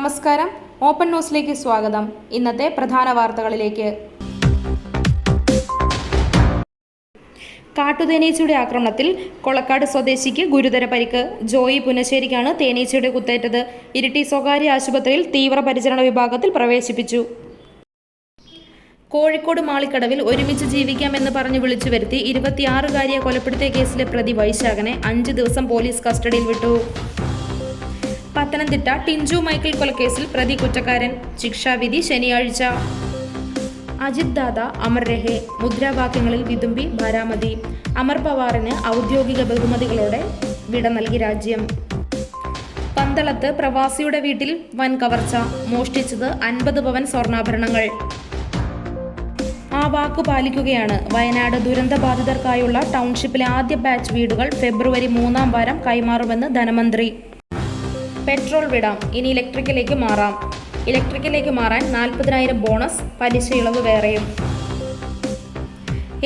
നമസ്കാരം, ഓപ്പൺ ന്യൂസിലേക്ക് സ്വാഗതം. ഇന്നത്തെ പ്രധാന വാർത്തകളിലേക്ക്. കാട്ടുതേനീച്ചയുടെ ആക്രമണത്തിൽ കൊളക്കാട് സ്വദേശിക്ക് ഗുരുതര പരിക്ക്. ജോയി പുനശ്ശേരിക്കാണ് തേനീച്ചയുടെ കുത്തേറ്റത്. ഇരിട്ടി സ്വകാര്യ ആശുപത്രിയിൽ തീവ്രപരിചരണ വിഭാഗത്തിൽ പ്രവേശിപ്പിച്ചു. കോഴിക്കോട് മാളിക്കടവിൽ ഒരുമിച്ച് ജീവിക്കാമെന്ന് പറഞ്ഞ് വിളിച്ചു വരുത്തി 26-കാരിയെ കൊലപ്പെടുത്തിയ കേസിലെ പ്രതി വൈശാഖനെ 5 ദിവസം പോലീസ് കസ്റ്റഡിയിൽ വിട്ടു. പത്തനംതിട്ട ടിഞ്ചു മൈക്കിൾ കൊലക്കേസിൽ പ്രതി കുറ്റക്കാരൻ. ശിക്ഷാവിധി ശനിയാഴ്ച. അജിത് ദാദ അമർ രഹേ, മുദ്രാവാക്യങ്ങളിൽ വിതുമ്പി ബാരാമതി. അമർ പവാറിന് ഔദ്യോഗിക ബഹുമതികളോടെ വിട നൽകി രാജ്യം. പന്തളത്ത് പ്രവാസിയുടെ വീട്ടിൽ വൻ കവർച്ച. മോഷ്ടിച്ചത് 50 പവൻ സ്വർണ്ണാഭരണങ്ങൾ. ആ വാക്കു പാലിക്കുകയാണ്. വയനാട് ദുരന്തബാധിതർക്കായുള്ള ടൗൺഷിപ്പിലെ ആദ്യ ബാച്ച് വീടുകൾ ഫെബ്രുവരി 3-ാം വാരം കൈമാറുമെന്ന് ധനമന്ത്രി. പെട്രോൾ വിടാം, ഇനി ഇലക്ട്രിക്കിലേക്ക് മാറാം. ഇലക്ട്രിക്കിലേക്ക് മാറാൻ 40,000 ബോണസ്, പലിശ ഇളവ് വേറെയും.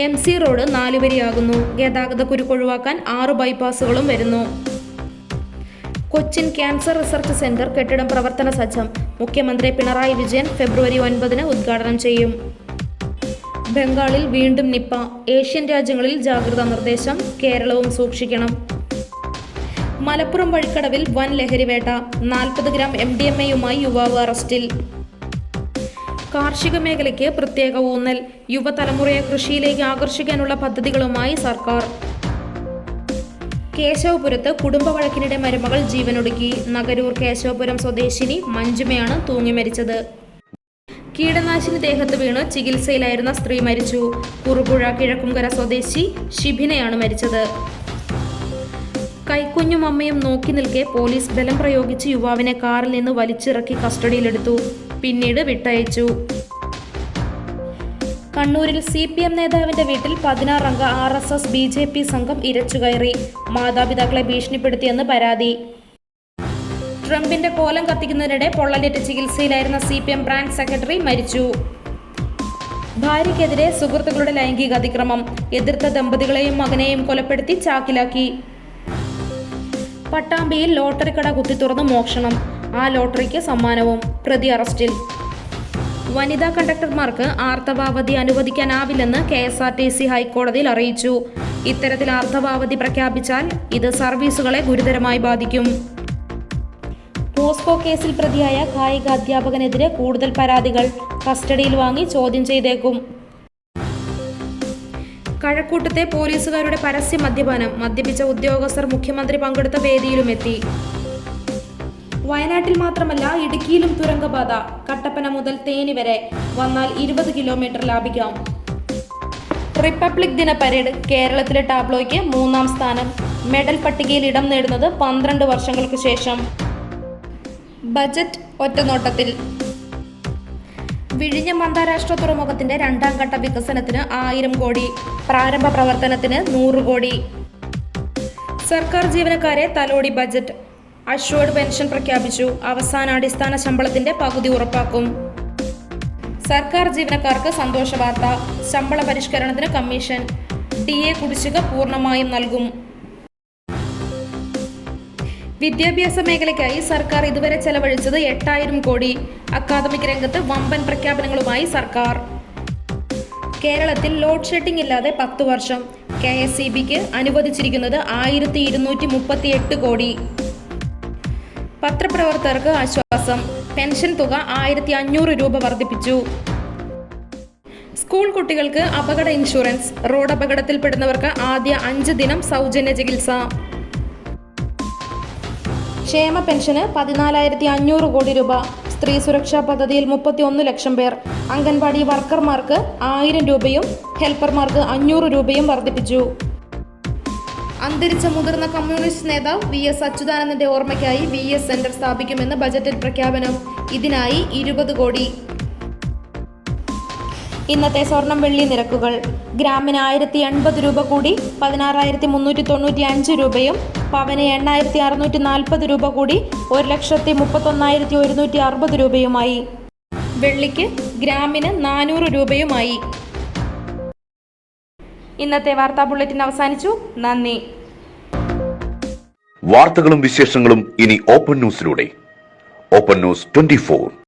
MC road 4 വരിയാകുന്നു. ഗതാഗത കുരുക്കൊഴിവാക്കാൻ 6 ബൈപ്പാസുകളും വരുന്നു. കൊച്ചിൻ ക്യാൻസർ റിസർച്ച് സെന്റർ കെട്ടിടം പ്രവർത്തന സജ്ജം. മുഖ്യമന്ത്രി പിണറായി വിജയൻ ഫെബ്രുവരി 9-ന് ഉദ്ഘാടനം ചെയ്യും. ബംഗാളിൽ വീണ്ടും നിപ്പ. ഏഷ്യൻ രാജ്യങ്ങളിൽ ജാഗ്രതാ നിർദ്ദേശം. കേരളവും സൂക്ഷിക്കണം. മലപ്പുറം വഴിക്കടവിൽ വൻ ലഹരിവേട്ട. 40 ഗ്രാം MDMA-യുമായി യുവാവ് അറസ്റ്റിൽ. കാർഷിക മേഖലയ്ക്ക് പ്രത്യേക ഊന്നൽ. യുവതലമുറയെ കൃഷിയിലേക്ക് ആകർഷിക്കാനുള്ള പദ്ധതികളുമായി സർക്കാർ. കേശവപുരത്ത് കുടുംബ വഴക്കിനിടെ മരുമകൾ ജീവനൊടുക്കി. നഗരൂർ കേശവപുരം സ്വദേശിനി മഞ്ജുമയാണ് തൂങ്ങി മരിച്ചത്. കീടനാശിനി ദേഹത്ത് വീണ് ചികിത്സയിലായിരുന്ന സ്ത്രീ മരിച്ചു. കുറുപുഴ കിഴക്കുംകര സ്വദേശി ഷിബിനയാണ് മരിച്ചത്. കൈക്കുഞ്ഞും അമ്മയും നോക്കി നിൽക്കെ പോലീസ് ബലം പ്രയോഗിച്ച് യുവാവിനെ കാറിൽ നിന്ന് വലിച്ചിറക്കി കസ്റ്റഡിയിലെടുത്തു. പിന്നീട് വിട്ടയച്ചു. കണ്ണൂരിൽ CPM നേതാവിന്റെ വീട്ടിൽ 16-അംഗ RSS BJP സംഘം ഇരച്ചുകയറി. മാതാപിതാക്കളെ ഭീഷണിപ്പെടുത്തിയെന്ന് പരാതി. ട്രംപിന്റെ കോലം കത്തിക്കുന്നതിനിടെ പൊള്ളലേറ്റ് ചികിത്സയിലായിരുന്ന CPM ബ്രാഞ്ച് സെക്രട്ടറി മരിച്ചു. ഭാര്യയ്ക്കെതിരെ സുഹൃത്തുക്കളുടെ ലൈംഗിക അതിക്രമം. എതിർത്ത ദമ്പതികളെയും മകനെയും കൊലപ്പെടുത്തി ചാക്കിലാക്കി. പട്ടാമ്പിയിൽ ലോട്ടറി കട കുത്തിത്തുറന്ന് മോഷണം. ആ ലോട്ടറിക്ക് സമ്മാനവും. പ്രതി അറസ്റ്റിൽ. വനിതാ കണ്ടക്ടർമാർക്ക് ആർത്തവാവധി അനുവദിക്കാനാവില്ലെന്ന് KSRTC ഹൈക്കോടതിയിൽ അറിയിച്ചു. ഇത്തരത്തിൽ ആർത്തവാവധി പ്രഖ്യാപിച്ചാൽ ഇത് സർവീസുകളെ ഗുരുതരമായി ബാധിക്കും. പോസ്കോ കേസിൽ പ്രതിയായ കായിക അധ്യാപകനെതിരെ കൂടുതൽ പരാതികൾ. കസ്റ്റഡിയിൽ വാങ്ങി ചോദ്യം ചെയ്തേക്കും. കഴക്കൂട്ടത്തെ പോലീസുകാരുടെ പരസ്യ മദ്യപാനം. മദ്യപിച്ച ഉദ്യോഗസ്ഥർ മുഖ്യമന്ത്രി പങ്കെടുത്ത വേദിയിലുമെത്തി. വയനാട്ടിൽ മാത്രമല്ല, ഇടുക്കിയിലും തുരങ്കപാത. കട്ടപ്പന മുതൽ തേനി വരെ വന്നാൽ 20 കിലോമീറ്റർ ലാഭിക്കാം. റിപ്പബ്ലിക് ദിന പരേഡ്. കേരളത്തിലെ ടാബ്ലോയ്ക്ക് 3-ാം സ്ഥാനം. മെഡൽ പട്ടികയിൽ ഇടം നേടുന്നത് 12 വർഷങ്ങൾക്ക് ശേഷം. ബജറ്റ് ഒറ്റനോട്ടത്തിൽ. വിഴിഞ്ഞം അന്താരാഷ്ട്ര തുറമുഖത്തിന്റെ 2-ാം ഘട്ട വികസനത്തിന് 1000 കോടി. പ്രാരംഭ പ്രവർത്തനത്തിന് 100 കോടി. സർക്കാർ ജീവനക്കാരെ തലോടി ബജറ്റ്. അഷ്വേർഡ് പെൻഷൻ പ്രഖ്യാപിച്ചു. അവസാന അടിസ്ഥാന ശമ്പളത്തിന്റെ പകുതി ഉറപ്പാക്കും. സർക്കാർ ജീവനക്കാർക്ക് സന്തോഷ വാർത്ത. ശമ്പള പരിഷ്കരണത്തിന് കമ്മീഷൻ. DA കുടിശ്ശിക പൂർണ്ണമായും നൽകും. വിദ്യാഭ്യാസ മേഖലയ്ക്കായി സർക്കാർ ഇതുവരെ ചെലവഴിച്ചത് 8000 കോടി. അക്കാദമിക് രംഗത്ത് വമ്പൻ പ്രഖ്യാപനങ്ങളുമായി സർക്കാർ. കേരളത്തിൽ ലോഡ് ഷെഡിംഗ് ഇല്ലാതെ 10 വർഷം. KSEBക്ക് അനുവദിച്ചിരിക്കുന്നത് 1238 കോടി. പത്രപ്രവർത്തകർക്ക് ആശ്വാസം. പെൻഷൻ തുക 1500 രൂപ വർദ്ധിപ്പിച്ചു. സ്കൂൾ കുട്ടികൾക്ക് അപകട ഇൻഷുറൻസ്. റോഡ് അപകടത്തിൽപ്പെടുന്നവർക്ക് ആദ്യ 5 ദിനം സൗജന്യ ചികിത്സ. ക്ഷേമ പെൻഷന് 14,500 കോടി രൂപ. സ്ത്രീ സുരക്ഷാ പദ്ധതിയിൽ 31 ലക്ഷം പേർ. അംഗൻവാടി വർക്കർമാർക്ക് 1000 രൂപയും ഹെൽപ്പർമാർക്ക് 500 രൂപയും വർദ്ധിപ്പിച്ചു. അന്തരിച്ച മുതിർന്ന കമ്മ്യൂണിസ്റ്റ് നേതാവ് VS അച്യുതാനന്ദന്റെ ഓർമ്മയ്ക്കായി VS സെന്റർ സ്ഥാപിക്കുമെന്ന് ബജറ്റിൽ പ്രഖ്യാപനം. ഇതിനായി 20 കോടി. ഇന്നത്തെ സ്വർണം വെള്ളി നിരക്കുകൾ. ഗ്രാമിന് 1080 രൂപ കൂടി 16,395 രൂപയും. പവന് 8,640 രൂപ കൂടി 1,31,160 രൂപയുമായി. വെള്ളിക്ക് ഗ്രാമിന് 400 രൂപയുമായി. ഇന്നത്തെ വാർത്താ ബുള്ളറ്റിൻ അവസാനിച്ചു. നന്ദി. വാർത്തകളും വിശേഷങ്ങളും ഇനി ഓപ്പൺ ന്യൂസിലൂടെ. Open news 24.